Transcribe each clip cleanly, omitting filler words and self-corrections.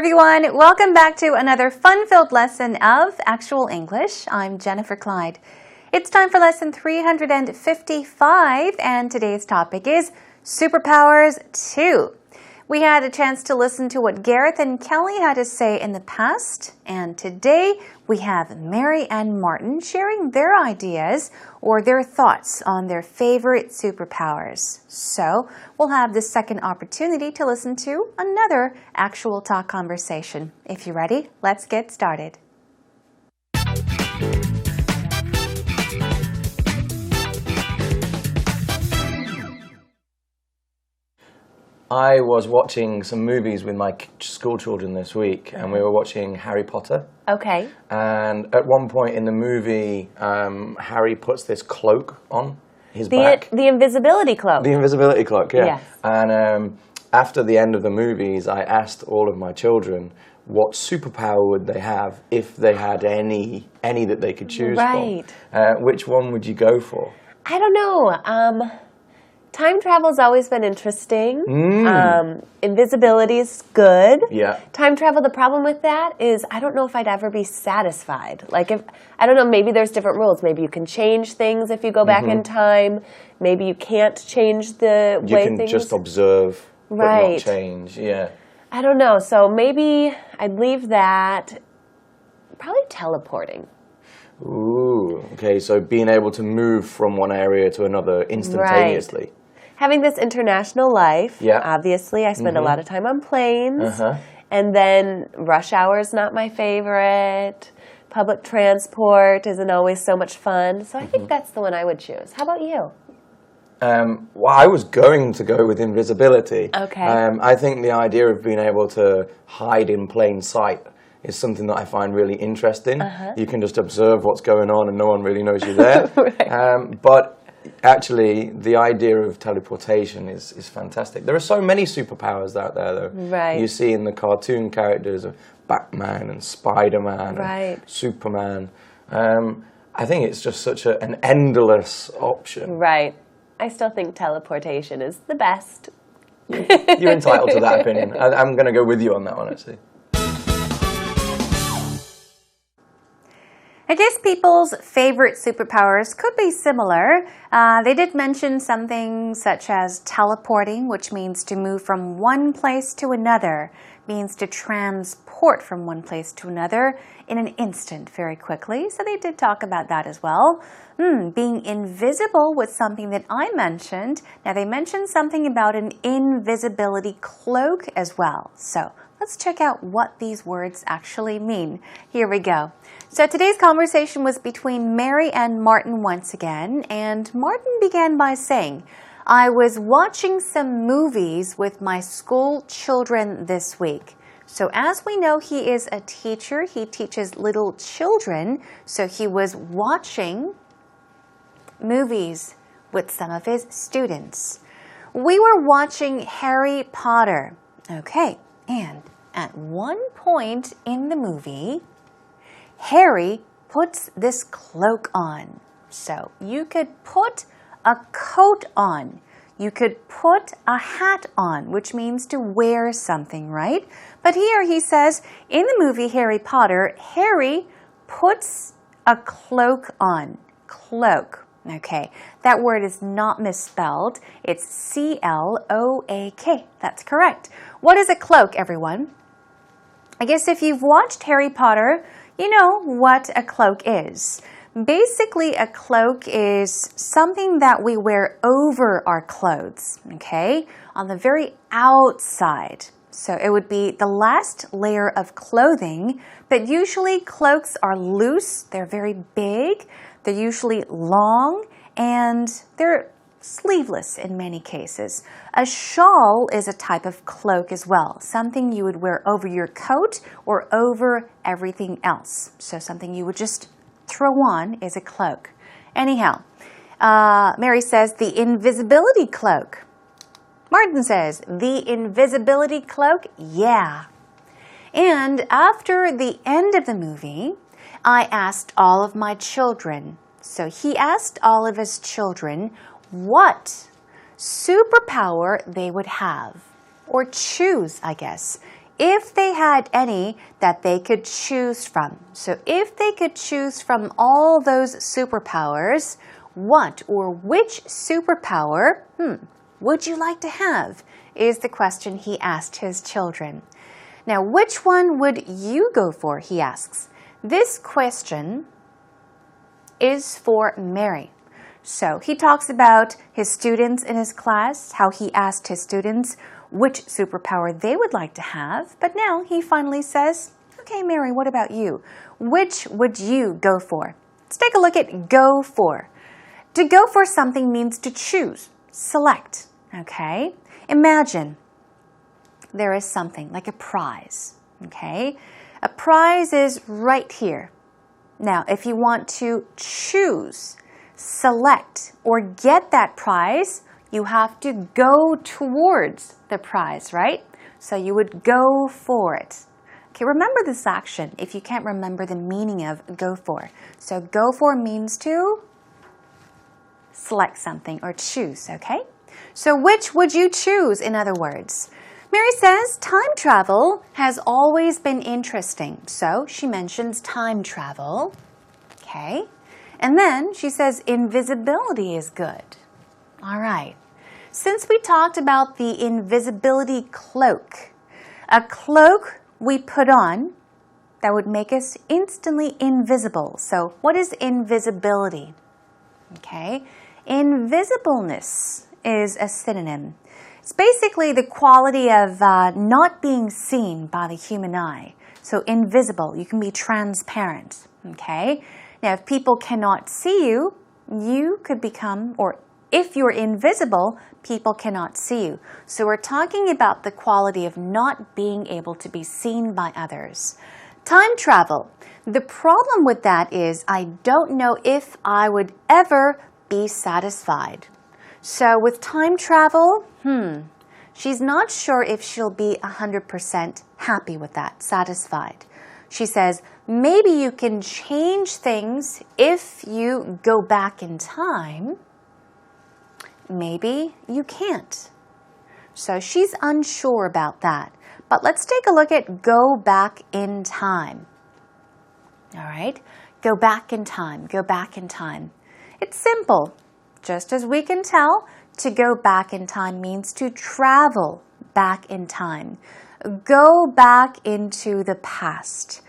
everyone, welcome back to another fun-filled lesson of Actual English. I'm Jennifer Clyde. It's time for lesson 355 and today's topic is Superpowers 2. We had a chance to listen to what Gareth and Kelly had to say in the past, and today we have Mary and Martin sharing their ideas or their thoughts on their favorite superpowers. So we'll have the second opportunity to listen to another actual talk conversation. If you're ready, let's get started. I was watching some movies with my school children this week, and we were watching Harry Potter. Okay. And at one point in the movie, Harry puts this cloak on his back. The Invisibility Cloak. The Invisibility Cloak, yeah. Yes. And after the end of the movies, I asked all of my children what superpower would they have if they had any that they could choose from. Which one would you go for? I don't know. Time travel's always been interesting. Invisibility is good. Yeah. Time travel, the problem with that is I don't know if I'd ever be satisfied. Like I don't know, maybe there's different rules. Maybe you can change things if you go back in time. Maybe you can't change the way things... You can just observe, but not change. Yeah. I don't know. So maybe I'd leave that. Probably teleporting. Ooh, okay. So being able to move from one area to another instantaneously. Right. Having this international life, yeah. Obviously, I spend a lot of time on planes, and then rush hour is not my favorite. Public transport isn't always so much fun, so I think that's the one I would choose. How about you? Well, I was going to go with invisibility. Okay. I think the idea of being able to hide in plain sight is something that I find really interesting. You can just observe what's going on and no one really knows you're there. Right. But actually, the idea of teleportation is fantastic. There are so many superpowers out there, though. Right. You see in the cartoon characters of Batman and Spider-Man and Superman. I think it's just such an endless option. Right. I still think teleportation is the best. You're entitled to that opinion. I'm going to go with you on that one, actually. I guess people's favorite superpowers could be similar. They did mention something such as teleporting, which means to move from one place to another, means to transport from one place to another in an instant very quickly. So they did talk about that as well. Being invisible was something that I mentioned. Now they mentioned something about an invisibility cloak as well. So let's check out what these words actually mean. Here we go. So today's conversation was between Mary and Martin once again, and Martin began by saying, I was watching some movies with my school children this week. So as we know, he is a teacher. He teaches little children, so he was watching movies with some of his students. We were watching Harry Potter. Okay, and at one point in the movie, Harry puts this cloak on. So you could put a coat on. You could put a hat on, which means to wear something, right? But here he says, in the movie Harry Potter, Harry puts a cloak on. Cloak. Okay, that word is not misspelled. It's C-L-O-A-K. That's correct. What is a cloak, everyone? I guess if you've watched Harry Potter, you know what a cloak is. Basically, a cloak is something that we wear over our clothes, okay, on the very outside. So it would be the last layer of clothing, but usually cloaks are loose, they're very big, they're usually long, and they're sleeveless in many cases. A shawl is a type of cloak as well, something you would wear over your coat or over everything else. So something you would just throw on is a cloak. Anyhow, Mary says the invisibility cloak. Martin says the invisibility cloak, yeah. And after the end of the movie, I asked all of my children. So he asked all of his children what superpower they would have, or choose, I guess, if they had any that they could choose from. So if they could choose from all those superpowers, what or which superpower would you like to have? Is the question he asked his children. Now, which one would you go for? He asks. This question is for Mary. So he talks about his students in his class, how he asked his students which superpower they would like to have. But now he finally says, okay, Mary, what about you? Which would you go for? Let's take a look at go for. To go for something means to choose, select, okay? Imagine there is something like a prize, okay? A prize is right here. Now, if you want to choose, select, or get that prize, you have to go towards the prize, right? So you would go for it. Okay, remember this action if you can't remember the meaning of go for. So go for means to select something or choose, okay? So which would you choose, in other words? Mary says time travel has always been interesting. So she mentions time travel, okay? And then she says invisibility is good. All right. Since we talked about the invisibility cloak, a cloak we put on that would make us instantly invisible. So what is invisibility? Okay. Invisibleness is a synonym. It's basically the quality of not being seen by the human eye. So invisible, you can be transparent, okay? Now, if people cannot see you, you could become, or if you're invisible, people cannot see you. So we're talking about the quality of not being able to be seen by others. Time travel. The problem with that is I don't know if I would ever be satisfied. So with time travel, she's not sure if she'll be 100% happy with that, satisfied. She says, maybe you can change things if you go back in time. Maybe you can't. So she's unsure about that. But let's take a look at go back in time. All right, go back in time, go back in time. It's simple. Just as we can tell, to go back in time means to travel back in time. Go back into the past.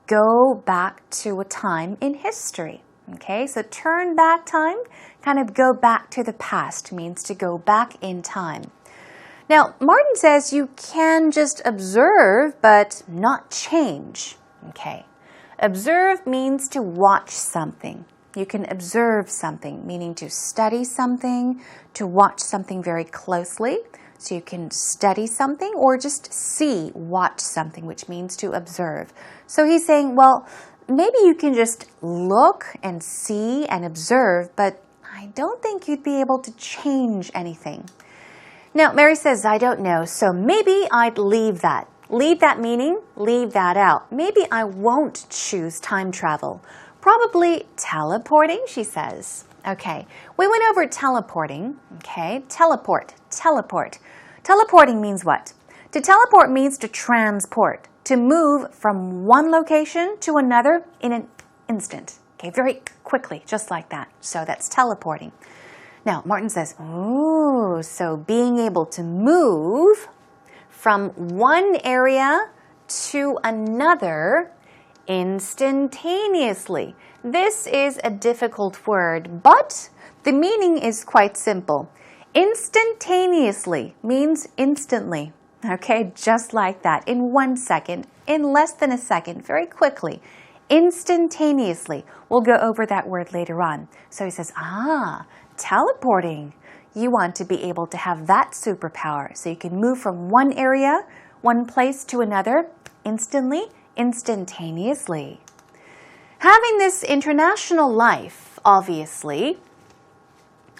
Go back to a time in history. Okay, so turn back time, kind of go back to the past means to go back in time. Now, Martin says you can just observe but not change. Okay, observe means to watch something. You can observe something, meaning to study something, to watch something very closely. So you can study something or just watch something, which means to observe. So he's saying, well, maybe you can just look and see and observe, but I don't think you'd be able to change anything. Now, Mary says, I don't know, so maybe I'd leave that. Leave that meaning, leave that out. Maybe I won't choose time travel. Probably teleporting, she says. Okay, we went over teleporting. Okay, teleport. Teleporting means what? To teleport means to transport, to move from one location to another in an instant. Okay, very quickly, just like that. So that's teleporting. Now, Martin says, ooh, so being able to move from one area to another instantaneously. This is a difficult word, but the meaning is quite simple. Instantaneously means instantly. Okay, just like that, in 1 second, in less than a second, very quickly. Instantaneously. We'll go over that word later on. So he says, teleporting. You want to be able to have that superpower. So you can move from one area, one place to another, instantly, instantaneously. Having this international life, obviously,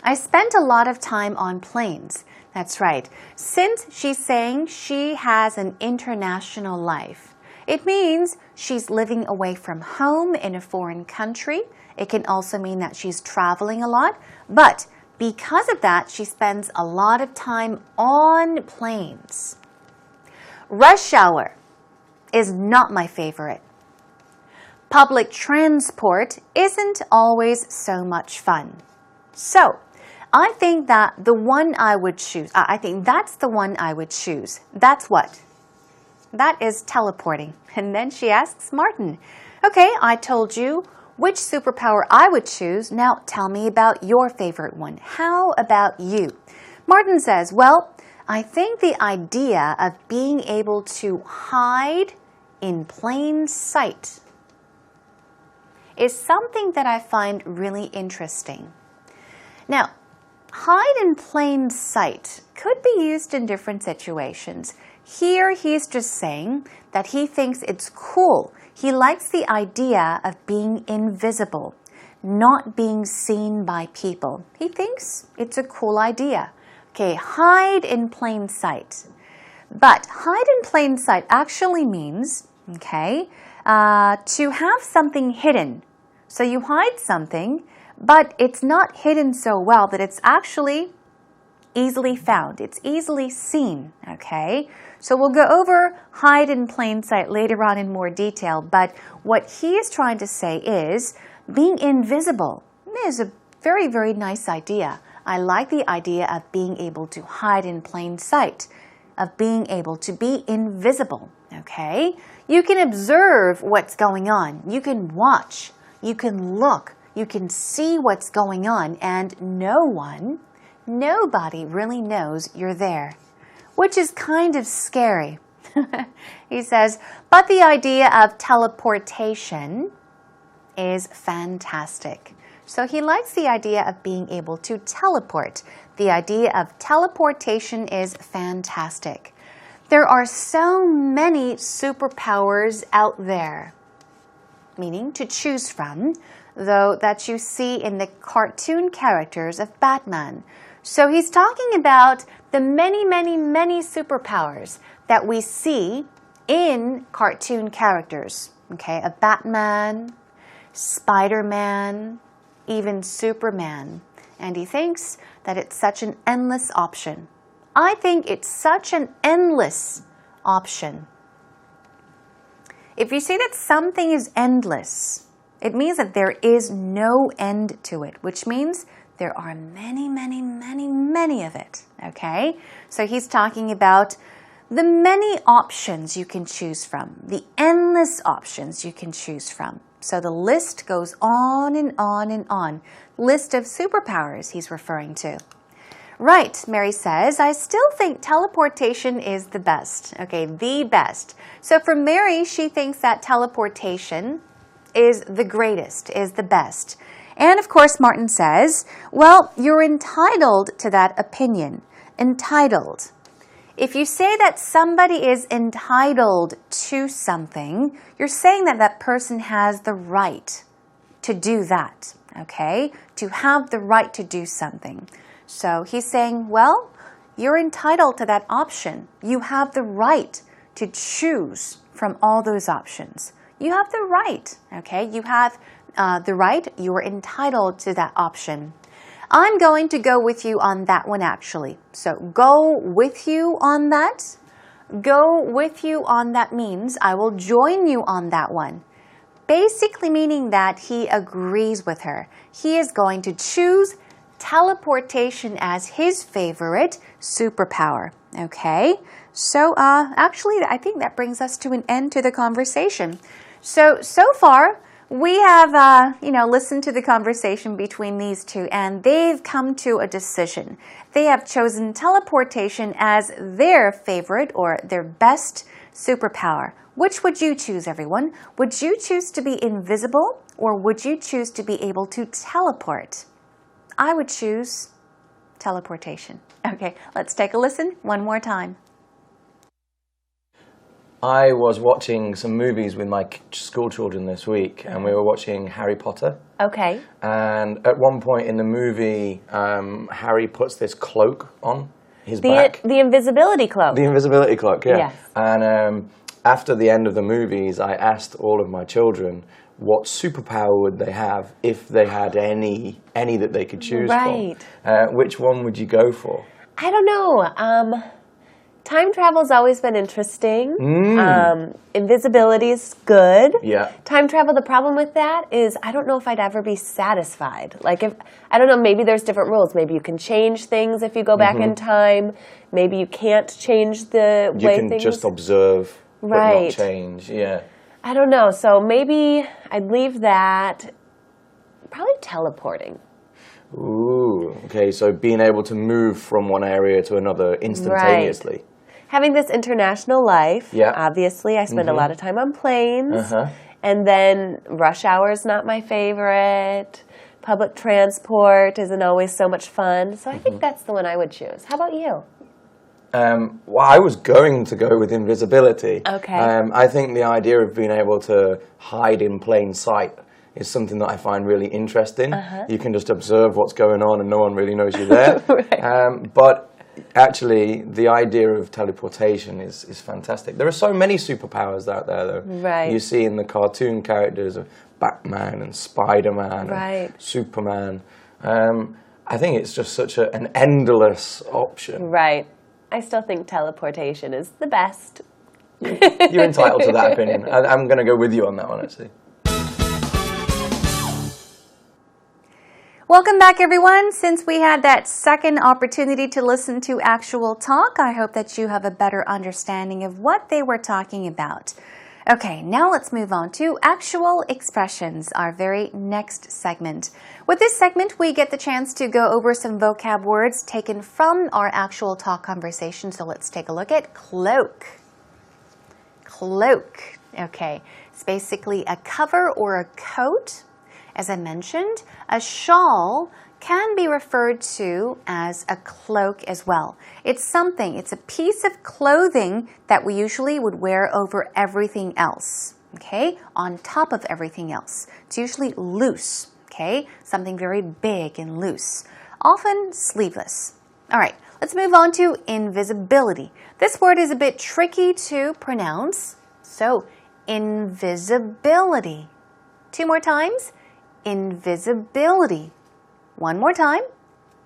I spent a lot of time on planes. That's right. Since she's saying she has an international life, it means she's living away from home in a foreign country. It can also mean that she's traveling a lot. But because of that, she spends a lot of time on planes. Rush hour is not my favorite. Public transport isn't always so much fun. So, I think that the one I would choose, I think that's the one I would choose. That's what? That is teleporting. And then she asks Martin, okay, I told you which superpower I would choose. Now tell me about your favorite one. How about you? Martin says, well, I think the idea of being able to hide in plain sight is something that I find really interesting. Now, hide in plain sight could be used in different situations. Here, he's just saying that he thinks it's cool. He likes the idea of being invisible, not being seen by people. He thinks it's a cool idea. Okay, hide in plain sight. But hide in plain sight actually means, okay, to have something hidden. So you hide something, but it's not hidden so well that it's actually easily found. It's easily seen, okay? So we'll go over hide in plain sight later on in more detail, but what he is trying to say is being invisible is a very, very nice idea. I like the idea of being able to hide in plain sight, of being able to be invisible, okay? You can observe what's going on. You can watch. You can look. You can see what's going on, and nobody really knows you're there, which is kind of scary. He says, but the idea of teleportation is fantastic. So he likes the idea of being able to teleport. The idea of teleportation is fantastic. There are so many superpowers out there, meaning to choose from, though, that you see in the cartoon characters of Batman. So he's talking about the many, many, many superpowers that we see in cartoon characters, okay, of Batman, Spider-Man, even Superman. And he thinks that it's such an endless option. I think it's such an endless option. If you say that something is endless, it means that there is no end to it, which means there are many, many, many, many of it, okay? So he's talking about the many options you can choose from, the endless options you can choose from. So the list goes on and on and on. List of superpowers he's referring to. Right, Mary says, I still think teleportation is the best. Okay, the best. So for Mary, she thinks that teleportation is the greatest, is the best. And of course, Martin says, well, you're entitled to that opinion. Entitled. If you say that somebody is entitled to something, you're saying that that person has the right to do that, okay? To have the right to do something. So he's saying, well, you're entitled to that option. You have the right to choose from all those options. You have the right, okay? You have the right, you're entitled to that option. I'm going to go with you on that one, actually. So go with you on that. Go with you on that means I will join you on that one. Basically meaning that he agrees with her. He is going to choose teleportation as his favorite superpower. Okay? So actually, I think that brings us to an end to the conversation. So far, we have, listened to the conversation between these two, and they've come to a decision. They have chosen teleportation as their favorite or their best superpower. Which would you choose, everyone? Would you choose to be invisible, or would you choose to be able to teleport? I would choose teleportation. Okay, let's take a listen one more time. I was watching some movies with my school children this week, and we were watching Harry Potter. Okay. And at one point in the movie, Harry puts this cloak on his back. The Invisibility Cloak. The Invisibility Cloak, yeah. Yes. And after the end of the movies, I asked all of my children what superpower would they have if they had any that they could choose right. from. Which one would you go for? I don't know. Time travel's always been interesting. Invisibility's good. Yeah. Time travel, the problem with that is I don't know if I'd ever be satisfied. Like I don't know, maybe there's different rules. Maybe you can change things if you go back in time. Maybe you can't change the way things... You can just observe, but not change. Yeah. I don't know. So maybe I'd leave that. Probably teleporting. Ooh, okay. So being able to move from one area to another instantaneously. Right. Having this international life, obviously, I spend a lot of time on planes, and then rush hour is not my favorite. Public transport isn't always so much fun, so I think that's the one I would choose. How about you? Well, I was going to go with invisibility. Okay. I think the idea of being able to hide in plain sight is something that I find really interesting. You can just observe what's going on and no one really knows you're there. Right. But actually, the idea of teleportation is fantastic. There are so many superpowers out there, though. Right. You see in the cartoon characters of Batman and Spider-Man and Superman. I think it's just such an endless option. Right. I still think teleportation is the best. You're entitled to that opinion. I'm going to go with you on that one, actually. Welcome back, everyone. Since we had that second opportunity to listen to actual talk, I hope that you have a better understanding of what they were talking about. Okay, now let's move on to actual expressions, our very next segment. With this segment, we get the chance to go over some vocab words taken from our actual talk conversation. So let's take a look at cloak. Cloak. Okay, it's basically a cover or a coat. As I mentioned, a shawl can be referred to as a cloak as well. It's a piece of clothing that we usually would wear over everything else, okay? On top of everything else. It's usually loose, okay? Something very big and loose. Often sleeveless. All right, let's move on to invisibility. This word is a bit tricky to pronounce. So, invisibility. 2 more times. Invisibility. 1 more time.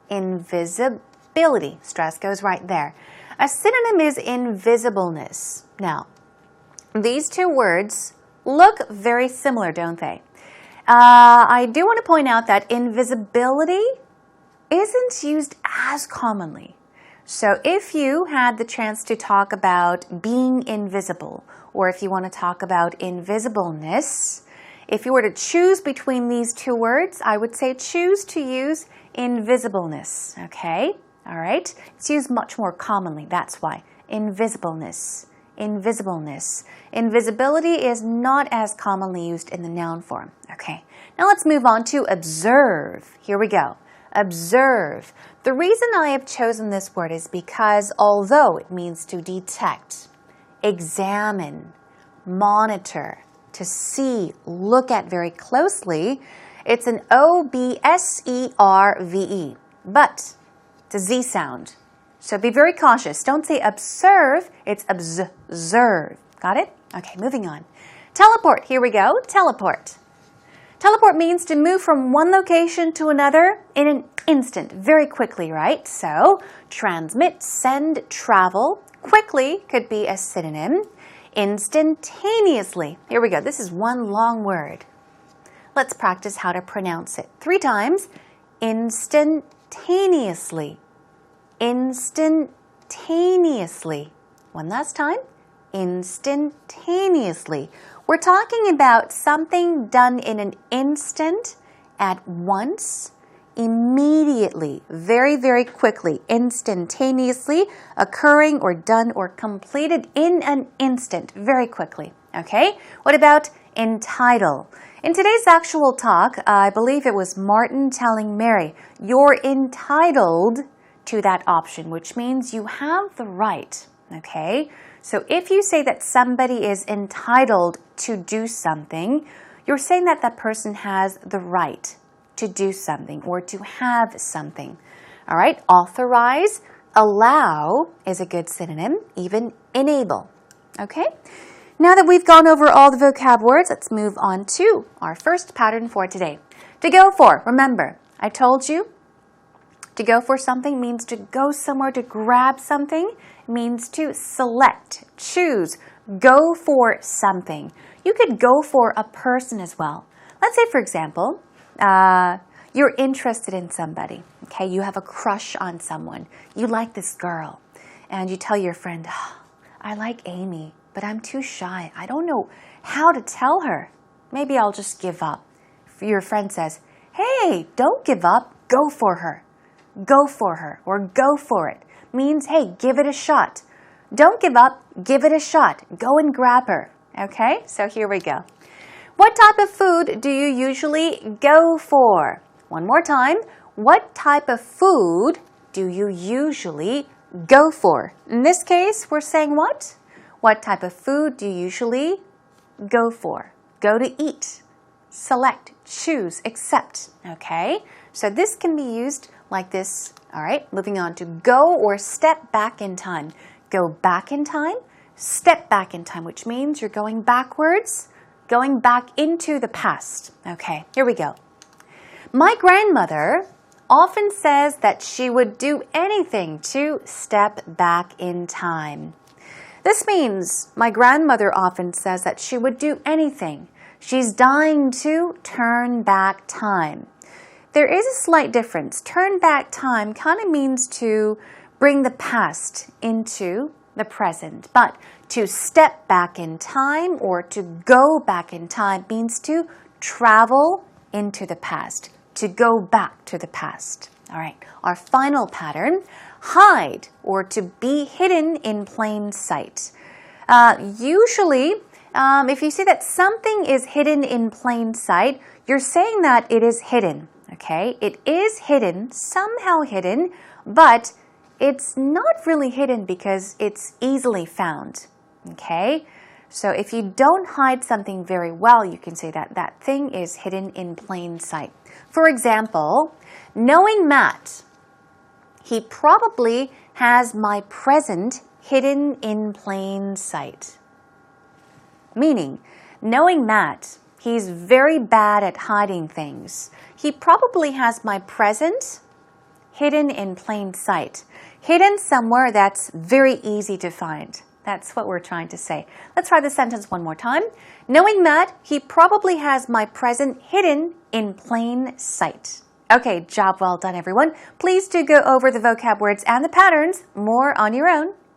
Invisibility. Stress goes right there. A synonym is invisibleness. Now, these 2 words look very similar, don't they? I do want to point out that invisibility isn't used as commonly. So if you had the chance to talk about being invisible, or if you want to talk about invisibleness, if you were to choose between these 2 words, I would say choose to use invisibleness, okay? All right? It's used much more commonly, that's why. Invisibleness, invisibleness. Invisibility is not as commonly used in the noun form, okay? Now let's move on to observe. Here we go. Observe. The reason I have chosen this word is because although it means to detect, examine, monitor, to see, look at very closely, it's an O-B-S-E-R-V-E, but it's a Z sound. So be very cautious. Don't say observe, it's observe. Got it? Okay, moving on. Teleport, here we go. Teleport. Teleport means to move from one location to another in an instant, very quickly, right? So, transmit, send, travel. Quickly could be a synonym. Instantaneously. Here we go. This is one long word. Let's practice how to pronounce it. 3 times. Instantaneously. Instantaneously. One last time. Instantaneously. We're talking about something done in an instant, at once, immediately, very, very quickly, instantaneously, occurring or done or completed in an instant, very quickly. Okay? What about entitle? In today's actual talk, I believe it was Martin telling Mary, you're entitled to that option, which means you have the right. Okay? So if you say that somebody is entitled to do something, you're saying that that person has the right to do something or to have something. All right, authorize, allow is a good synonym, even enable. Okay, now that we've gone over all the vocab words, let's move on to our first pattern for today. To go for, remember, I told you To go for something means to go somewhere to grab something, means to select, choose, go for something. You could go for a person as well. Let's say, for example, you're interested in somebody. Okay, you have a crush on someone. You like this girl. And you tell your friend, oh, I like Amy, but I'm too shy. I don't know how to tell her. Maybe I'll just give up. Your friend says, hey, don't give up. Go for her. Go for her or go for it. Means, hey, give it a shot. Don't give up. Give it a shot. Go and grab her. Okay, so here we go. What type of food do you usually go for? One more time. What type of food do you usually go for? In this case, we're saying what? What type of food do you usually go for? Go to eat, select, choose, accept. Okay, so this can be used like this. All right, moving on to go or step back in time. Go back in time, step back in time, which means you're going backwards, going back into the past. Okay, here we go. My grandmother often says that she would do anything to step back in time. This means my grandmother often says that she would do anything. She's dying to turn back time. There is a slight difference. Turn back time kind of means to bring the past into the present. But to step back in time or to go back in time means to travel into the past, to go back to the past. All right, our final pattern, hide or to be hidden in plain sight. Usually, if you see that something is hidden in plain sight, you're saying that it is hidden. Okay, it is hidden, somehow hidden, but it's not really hidden because it's easily found. Okay, so if you don't hide something very well, you can say that that thing is hidden in plain sight. For example, knowing Matt, he probably has my present hidden in plain sight. Meaning, knowing Matt, he's very bad at hiding things. He probably has my present hidden in plain sight. Hidden somewhere that's very easy to find. That's what we're trying to say. Let's try the sentence one more time. Knowing Matt, he probably has my present hidden in plain sight. Okay, job well done, everyone. Please do go over the vocab words and the patterns more on your own.